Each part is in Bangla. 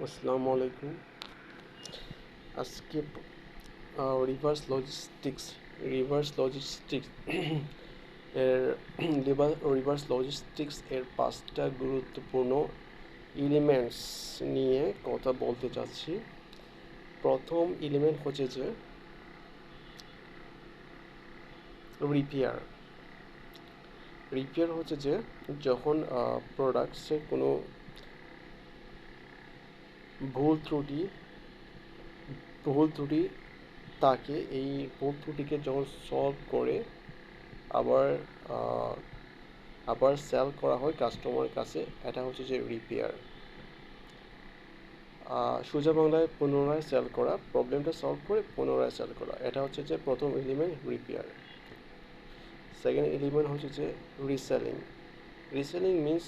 আসসালামু আলাইকুম। আজকে রিভার্স লজিস্টিক্স রিভার্স লজিস্টিক্স এর রিভার্স লজিস্টিক্স এর 5টা গুরুত্বপূর্ণ এলিমেন্টস নিয়ে কথা বলতে চাচ্ছি। প্রথম এলিমেন্ট হচ্ছে যে রিপেয়ার। রিপেয়ার হচ্ছে যে যখন প্রোডাক্টসে কোনো ভুল ত্রুটি ভুল ত্রুটি থাকে, এই ভুল ত্রুটিকে যখন সলভ করে আবার আহ, আবার সেল করা হয় কাস্টমার কাছে, এটা হচ্ছে যে রিপেয়ার। সোজা বাংলায় পুনরায় সেল করা, প্রবলেমটা সলভ করে পুনরায় সেল করা, এটা হচ্ছে যে প্রথম এলিমেন্ট রিপেয়ার। সেকেন্ড এলিমেন্ট হচ্ছে যে reselling. Reselling means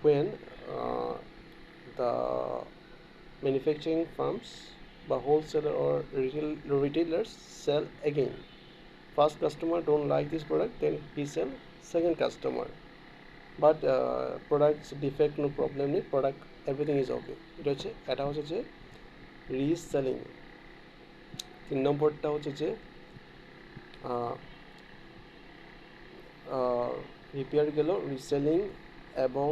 when the manufacturing firms বা wholesaler or retailers sell again. First customer don't like this product, then he sell second customer. But products defect no problem নেই, product everything is okay. এটা হচ্ছে যে রিসেলিং। 3 নম্বরটা হচ্ছে যে রিপেয়ার গেল, রিসেলিং এবং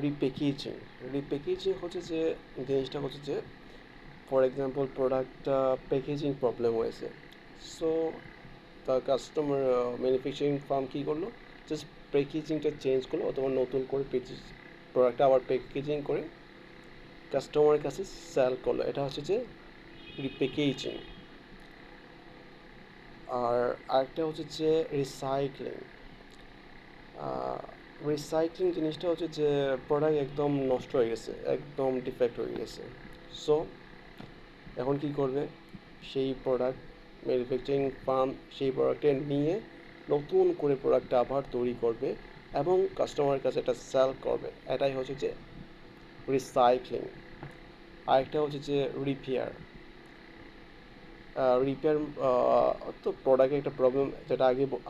রিপ্যাকেজিং। রিপ্যাকেজিং হচ্ছে যে জিনিসটা হচ্ছে যে ফর এক্সাম্পল প্রোডাক্টটা প্যাকেজিং প্রবলেম হয়েছে, সো তার কাস্টমার ম্যানুফ্যাকচারিং ফার্ম কী করলো, জাস্ট প্যাকেজিংটা চেঞ্জ করলো অথবা নতুন করে প্রোডাক্টটা আবার প্যাকেজিং করে কাস্টমারের কাছে সেল করলো, এটা হচ্ছে যে রিপ্যাকেজিং। আর আরেকটা হচ্ছে যে রিসাইক্লিং। রিসাইক্লিং জিনিসটা হচ্ছে যে প্রোডাক্ট একদম নষ্ট হয়ে গেছে, একদম ডিফেক্ট হয়ে গেছে, সো এখন কী করবে, সেই প্রোডাক্ট ম্যানুফ্যাকচারিং ফার্ম সেই প্রোডাক্টে নিয়ে নতুন করে প্রোডাক্টটা আবার তৈরি করবে এবং কাস্টমারের কাছে এটা সেল করবে, এটাই হচ্ছে যে রিসাইক্লিং। আরেকটা হচ্ছে যে রিপেয়ার। রিপেয়ার তো প্রোডাক্টে একটা প্রবলেম, যেটা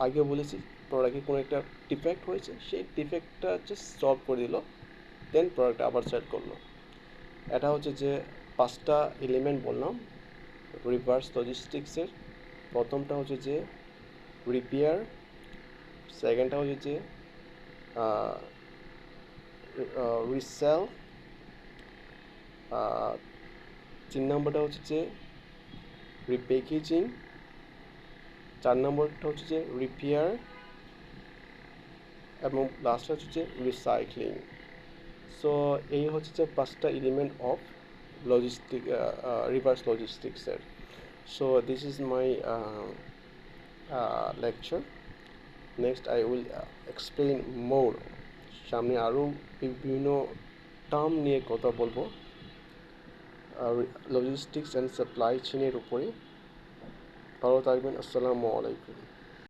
আগে বলেছি, প্রোডাক্টে কোনো একটা ডিফেক্ট হয়েছে, সেই ডিফেক্টটা জাস্ট সলভ করে দিল, দেন প্রোডাক্ট আবার সেল করলো। এটা হচ্ছে যে 5টা এলিমেন্ট বললাম রিভার্স লজিস্টিক্সের। প্রথমটা হচ্ছে যে রিপেয়ার, সেকেন্ডটা হচ্ছে যে রিসেল, 3 নম্বরটা হচ্ছে যে রিপ্যাকেজিং, 4 নম্বরটা হচ্ছে যে রিপেয়ার এবং লাস্টটা হচ্ছে যে রিসাইক্লিং। সো এই হচ্ছে যে 5টা এলিমেন্ট অফ রিভার্স লজিস্টিক্সের। So this is my lecture. Next I will explain more. সামনে আরও বিভিন্ন টার্ম নিয়ে কথা বলবো লজিস্টিক্স অ্যান্ড সাপ্লাই চেনের উপরে। ভালো থাকবেন। আসসালামু আলাইকুম।